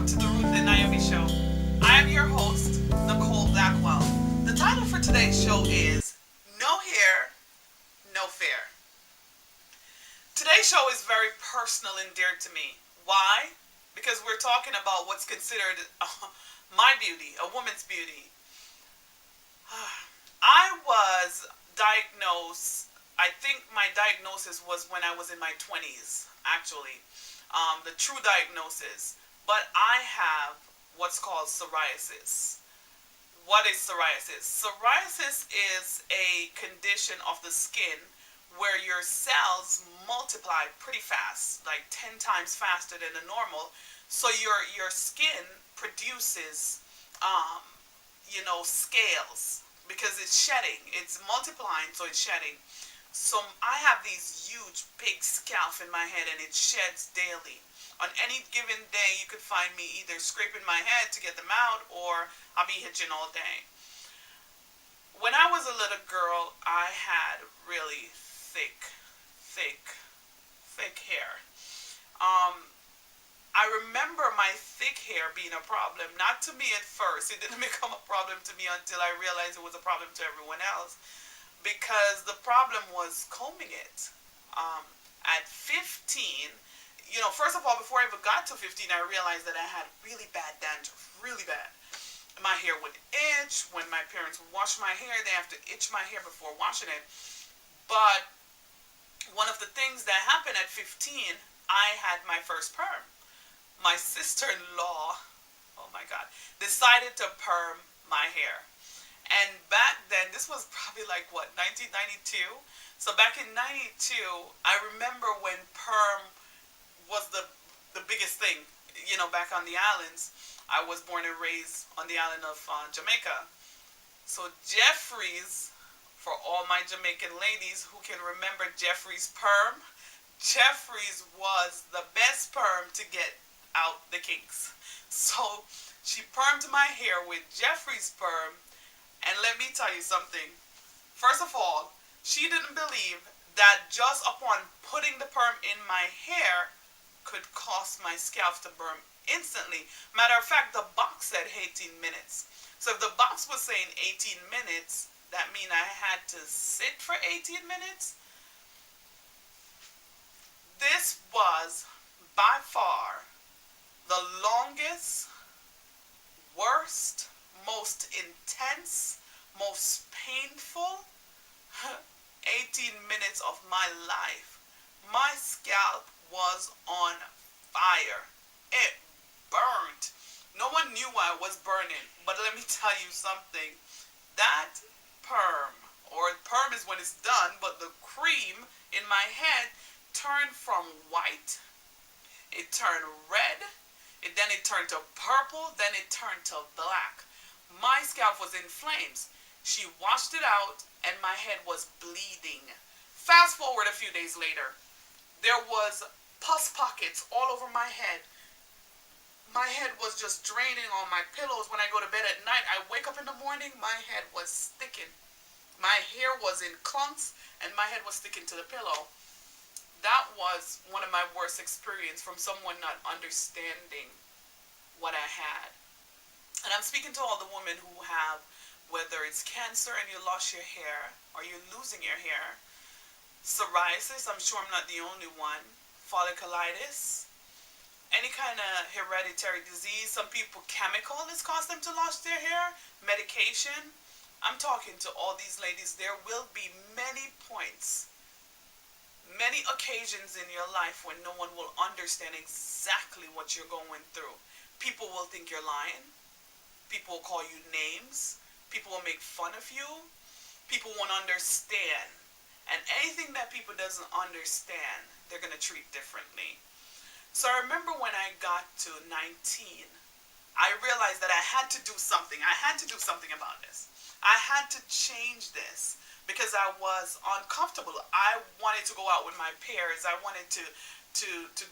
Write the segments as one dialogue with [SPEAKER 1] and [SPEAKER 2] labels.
[SPEAKER 1] welcome to the Ruth Naomi Show. I am your host, Nicole. The title for today's show is No Hair, No Fair. Today's show is very personal and dear to me. Why? Because we're talking about what's considered my beauty, a woman's beauty. I was diagnosed, I think my diagnosis was when I was in my 20s, actually. The true diagnosis. But I have what's called psoriasis. What is psoriasis? Psoriasis is a condition of the skin where your cells multiply pretty fast, like 10 times faster than the normal. So your skin produces, scales because it's shedding. It's multiplying, so it's shedding. So I have these huge, big scalp in my head, and it sheds daily. On any given day, you could find me either scraping my head to get them out, or I'll be hitching all day. When I was a little girl, I had really thick hair. I remember my thick hair being a problem, not to me at first. It didn't become a problem to me until I realized it was a problem to everyone else, because the problem was combing it. At 15, first of all, before I even got to 15, I realized that I had really bad dandruff, really bad. My hair would itch. When my parents would wash my hair, they have to itch my hair before washing it. But one of the things that happened at 15, I had my first perm. My sister-in-law, oh my God, decided to perm my hair. And back then, this was probably 1992? So back in 92, I remember when perm was the biggest thing, back on the islands. I was born and raised on the island of Jamaica. So Jeffries, for all my Jamaican ladies who can remember Jeffries perm, Jeffries was the best perm to get out the kinks. So she permed my hair with Jeffries perm, and let me tell you something. First of all, she didn't believe that just upon putting the perm in my hair could cause my scalp to burn instantly. Matter of fact, the box said 18 minutes. So if the box was saying 18 minutes, that means I had to sit for 18 minutes. This was by far the longest, worst, most intense, most painful 18 minutes of my life. My scalp was on fire. It burned. No one knew why it was burning, but let me tell you something. That perm, or perm is when it's done, but the cream in my head turned from white, it turned red, then it turned to purple, then it turned to black. My scalp was in flames. She washed it out, and my head was bleeding. Fast forward a few days later, there was pus pockets all over my head. My head was just draining on my pillows. When I go to bed at night, I wake up in the morning, my head was sticking. My hair was in clumps, and my head was sticking to the pillow. That was one of my worst experiences from someone not understanding what I had. And I'm speaking to all the women who have, whether it's cancer and you lost your hair, or you're losing your hair, psoriasis, I'm sure I'm not the only one, folliculitis, any kind of hereditary disease. Some people, chemical has caused them to lose their hair, medication. I'm talking to all these ladies. There will be many points, many occasions in your life when no one will understand exactly what you're going through. People will think you're lying. People will call you names. People will make fun of you. People won't understand. And anything that people doesn't understand, they're going to treat differently. So I remember when I got to 19, I realized that I had to do something. I had to do something about this. I had to change this because I was uncomfortable. I wanted to go out with my peers. I wanted to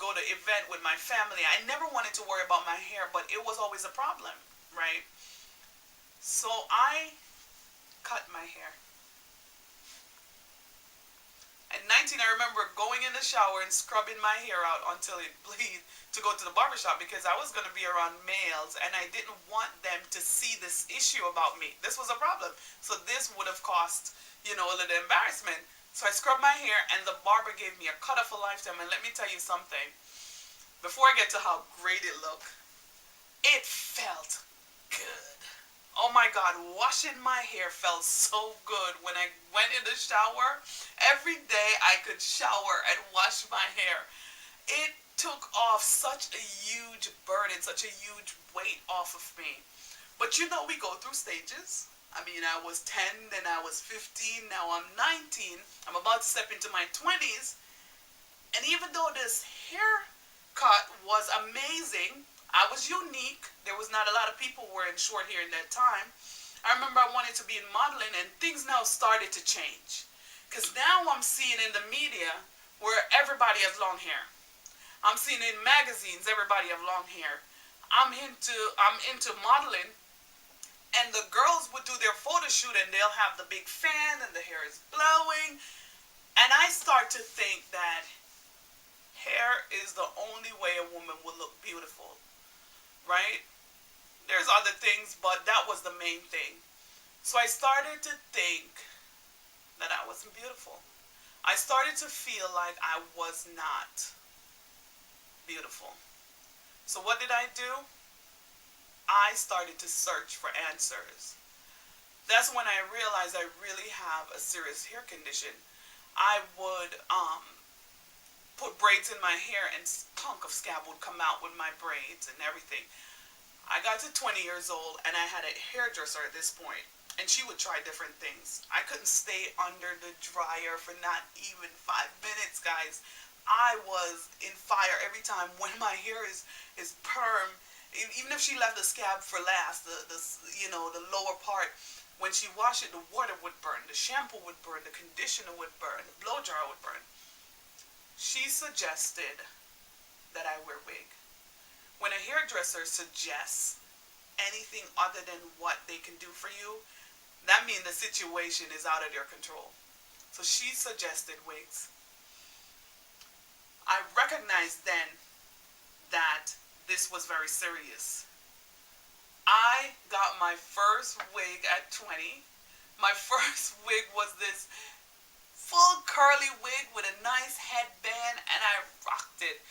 [SPEAKER 1] go to event with my family. I never wanted to worry about my hair, but it was always a problem, right? So I cut my hair. At 19, I remember going in the shower and scrubbing my hair out until it bleed to go to the barbershop because I was going to be around males and I didn't want them to see this issue about me. This was a problem. So this would have cost, a little embarrassment. So I scrubbed my hair and the barber gave me a cut of a lifetime. And let me tell you something. Before I get to how great it looked, it felt good. Oh my God, washing my hair felt so good when I went in the shower. Every day I could shower and wash my hair. It took off such a huge burden, such a huge weight off of me. But we go through stages. I mean, I was 10, then I was 15, now I'm 19. I'm about to step into my 20s. And even though this haircut was amazing, I was unique. There was not a lot of people wearing short hair in that time. I remember I wanted to be in modeling and things now started to change. Because now I'm seeing in the media where everybody has long hair. I'm seeing in magazines everybody have long hair. I'm into modeling and the girls would do their photo shoot and they'll have the big fan and the hair is blowing. And I start to think that hair is the only way a woman will look beautiful. Right? There's other things, but that was the main thing. So I started to think that I wasn't beautiful. I started to feel like I was not beautiful. So what did I do? I started to search for answers. That's when I realized I really have a serious hair condition. I would put braids in my hair and chunk of scab would come out with my braids and everything. I got to 20 years old and I had a hairdresser at this point and she would try different things. I couldn't stay under the dryer for not even 5 minutes, guys. I was in fire every time when my hair is perm. Even if she left the scab for last, the lower part, when she washed it, the water would burn, the shampoo would burn, the conditioner would burn, the blow dryer would burn. She suggested that I wear wig. When a hairdresser suggests anything other than what they can do for you, that means the situation is out of their control. So she suggested wigs. I recognized then that this was very serious. I got my first wig at 20. My first wig was this full curly wig with a nice headband and I rocked it.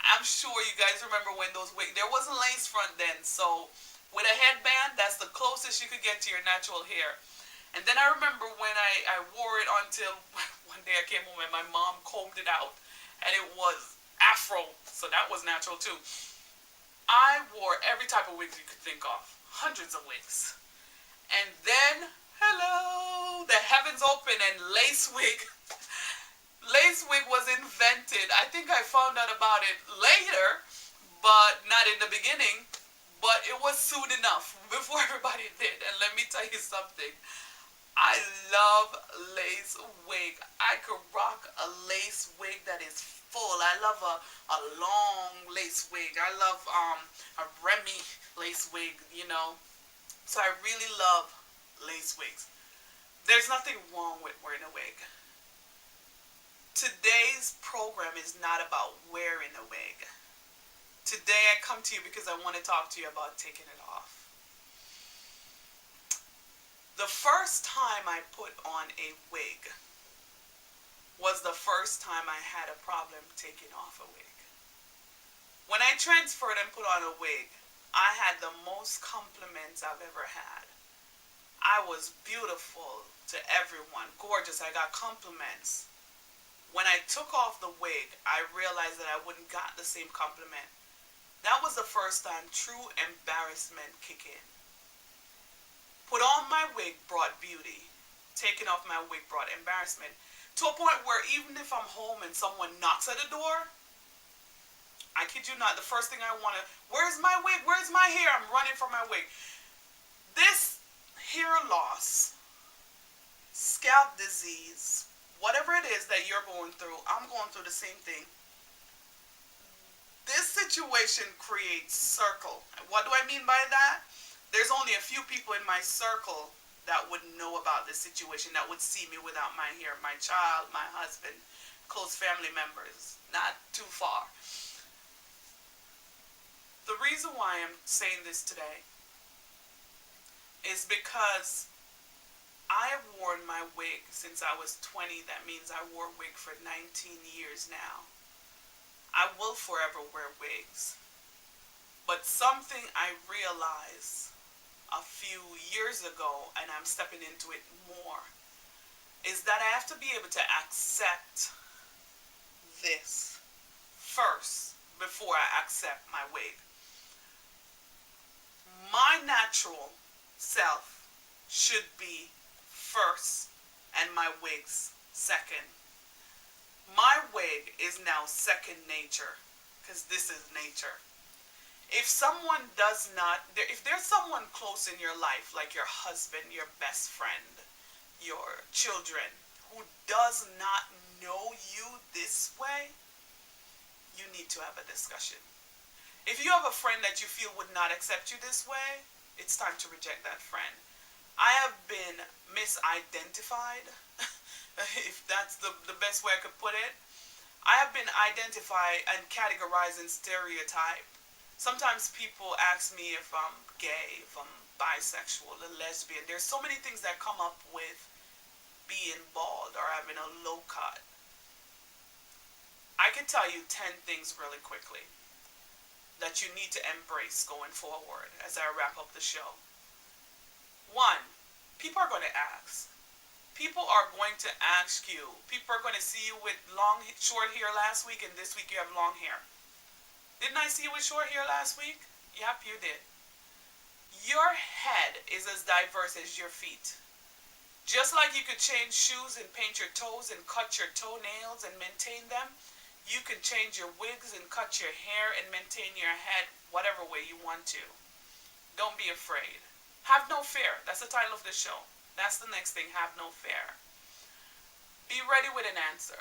[SPEAKER 1] I'm sure you guys remember when those wigs, there wasn't lace front then, so with a headband, that's the closest you could get to your natural hair. And then I remember when I wore it until one day I came home and my mom combed it out and it was afro, so that was natural too. I wore every type of wigs you could think of, hundreds of wigs. And then, hello, the heavens open and lace wig was invented. I think I found out about it later, but not in the beginning. But it was soon enough before everybody did. And let me tell you something. I love lace wig. I could rock a lace wig that is full. I love a long lace wig. I love a Remy lace wig, So I really love lace wigs. There's nothing wrong with wearing a wig. Today's program is not about wearing a wig. Today I come to you because I want to talk to you about taking it off. The first time I put on a wig was the first time I had a problem taking off a wig. When I transferred and put on a wig, I had the most compliments I've ever had. I was beautiful to everyone, gorgeous. I got compliments. When I took off the wig, I realized that I wouldn't got the same compliment. That was the first time true embarrassment kicked in. Put on my wig brought beauty. Taking off my wig brought embarrassment. To a point where even if I'm home and someone knocks at the door, I kid you not, the first thing I want to, where's my wig? Where's my hair? I'm running for my wig. This hair loss, scalp disease, whatever it is that you're going through, I'm going through the same thing. This situation creates circle. What do I mean by that? There's only a few people in my circle that would know about this situation, that would see me without my hair. My child, my husband, close family members, not too far. The reason why I'm saying this today is because I have worn my wig since I was 20. That means I wore a wig for 19 years now. I will forever wear wigs. But something I realized a few years ago, and I'm stepping into it more, is that I have to be able to accept this first before I accept my wig. My natural self should be first and my wigs second. My wig is now second nature because this is nature. If someone does not, if there's someone close in your life, like your husband, your best friend, your children, who does not know you this way, you need to have a discussion. If you have a friend that you feel would not accept you this way, it's time to reject that friend. I have been misidentified, if that's the best way I could put it. I have been identified and categorized and stereotyped. Sometimes people ask me if I'm gay, if I'm bisexual, a lesbian. There's so many things that come up with being bald or having a low cut. I can tell you 10 things really quickly that you need to embrace going forward as I wrap up the show. One, people are going to ask. People are going to ask you. People are going to see you with short hair last week, and this week you have long hair. Didn't I see you with short hair last week? Yep, you did. Your head is as diverse as your feet. Just like you could change shoes and paint your toes and cut your toenails and maintain them, you can change your wigs and cut your hair and maintain your head whatever way you want to. Don't be afraid. Have no fear. That's the title of the show. That's the next thing. Have no fear. Be ready with an answer.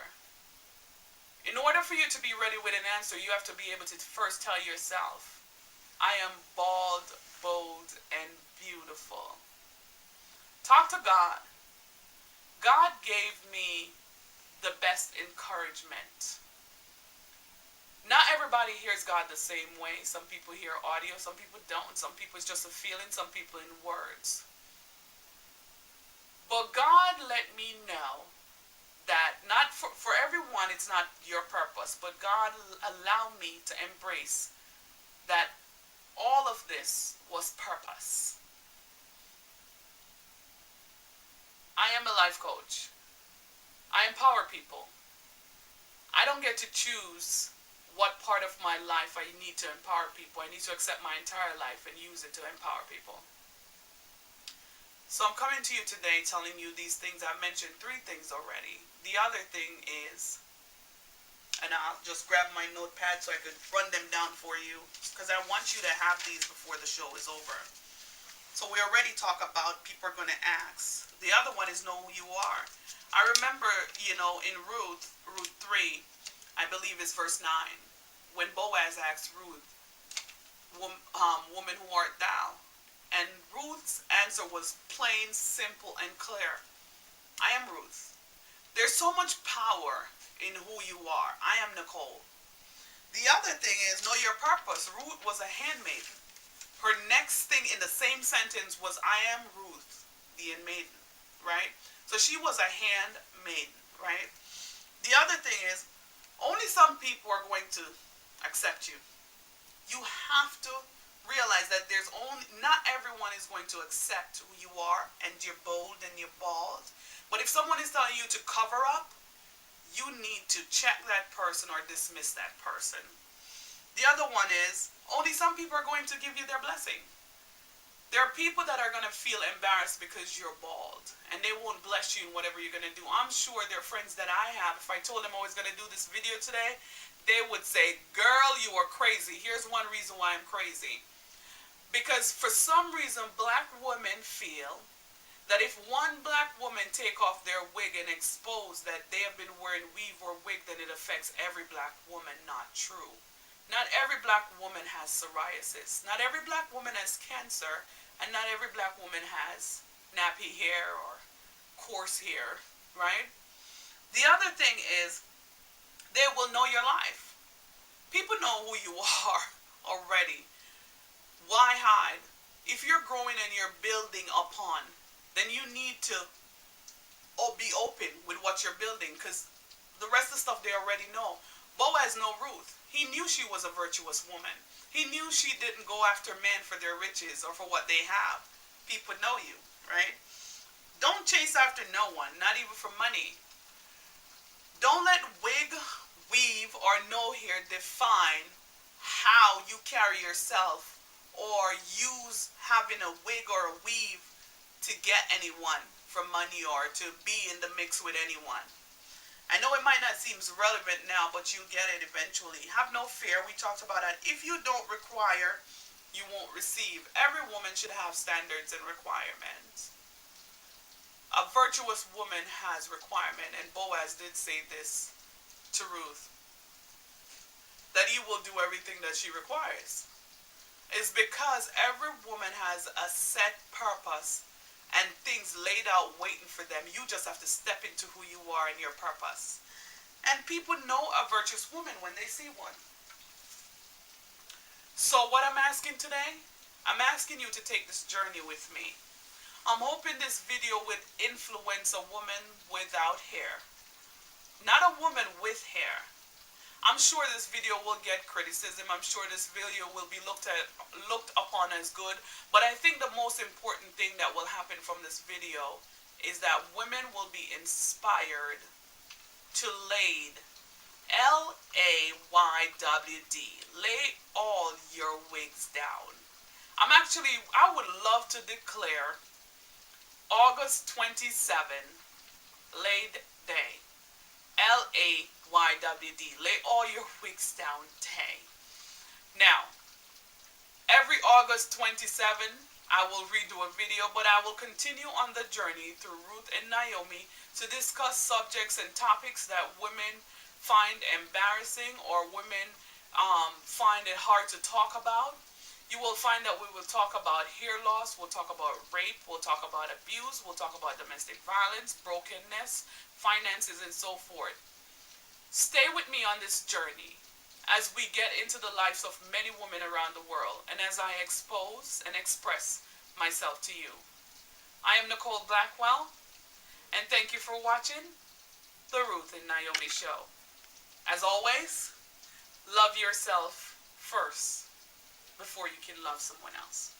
[SPEAKER 1] In order for you to be ready with an answer, you have to be able to first tell yourself, I am bald, bold, and beautiful. Talk to God. God gave me the best encouragement. Not everybody hears God the same way. Some people hear audio, some people don't. Some people it's just a feeling, some people in words. But God let me know that not for everyone it's not your purpose, but God allowed me to embrace that all of this was purpose. I am a life coach. I empower people. I don't get to choose what part of my life I need to empower people. I need to accept my entire life and use it to empower people. So I'm coming to you today telling you these things. I've mentioned 3 things already. The other thing is, and I'll just grab my notepad so I could run them down for you, because I want you to have these before the show is over. So we already talk about people are going to ask. The other one is know who you are. I remember, in Ruth 3, I believe it's verse 9, when Boaz asked Ruth, woman, who art thou? And Ruth's answer was plain, simple, and clear. I am Ruth. There's so much power in who you are. I am Nicole. The other thing is know your purpose. Ruth was a handmaiden. Her next thing in the same sentence was I am Ruth, the handmaiden, right? So she was a handmaiden, right? The other thing is only some people are going to accept you. You have to realize that not everyone is going to accept who you are, and you're bold and you're bald. But if someone is telling you to cover up, you need to check that person or dismiss that person. The other one is only some people are going to give you their blessing. There are people that are going to feel embarrassed because you're bald, and they won't bless you in whatever you're going to do. I'm sure there are friends that I have, if I told them I was going to do this video today, they would say, girl, you are crazy. Here's one reason why I'm crazy. Because for some reason, black women feel that if one black woman take off their wig and expose that they have been wearing weave or wig, then it affects every black woman. Not true. Not every black woman has psoriasis. Not every black woman has cancer. And not every black woman has nappy hair or coarse hair, right? The other thing is They will know your life. People know who you are already. Why hide? If you're growing and you're building upon, then you need to be open with what you're building, because the rest of the stuff they already know. Boaz know Ruth. He knew she was a virtuous woman. He knew she didn't go after men for their riches or for what they have. People know you, right? Don't chase after no one, not even for money. Don't let wig, weave, or no hair define how you carry yourself, or use having a wig or a weave to get anyone for money or to be in the mix with anyone. I know it might not seem relevant now, but you'll get it eventually. Have no fear. We talked about that. If you don't require, you won't receive. Every woman should have standards and requirements. A virtuous woman has requirement, and Boaz did say this to Ruth, that he will do everything that she requires. It's because every woman has a set purpose and things laid out waiting for them. You just have to step into who you are and your purpose. And people know a virtuous woman when they see one. So what I'm asking today, I'm asking you to take this journey with me. I'm hoping this video would influence a woman without hair. Not a woman with hair. I'm sure this video will get criticism. I'm sure this video will be looked upon as good. But I think the most important thing that will happen from this video is that women will be inspired to lay, L-A-Y-W-D, lay all your wigs down. I would love to declare August 27, Laid Day. L-A-Y-W-D. Lay all your wigs down day. Now, every August 27, I will redo a video, but I will continue on the journey through Ruth and Naomi to discuss subjects and topics that women find embarrassing or women find it hard to talk about. You will find that we will talk about hair loss, we'll talk about rape, we'll talk about abuse, we'll talk about domestic violence, brokenness, finances, and so forth. Stay with me on this journey as we get into the lives of many women around the world and as I expose and express myself to you. I am Nicole Blackwell, and thank you for watching the Ruth and Naomi Show. As always, love yourself first before you can love someone else.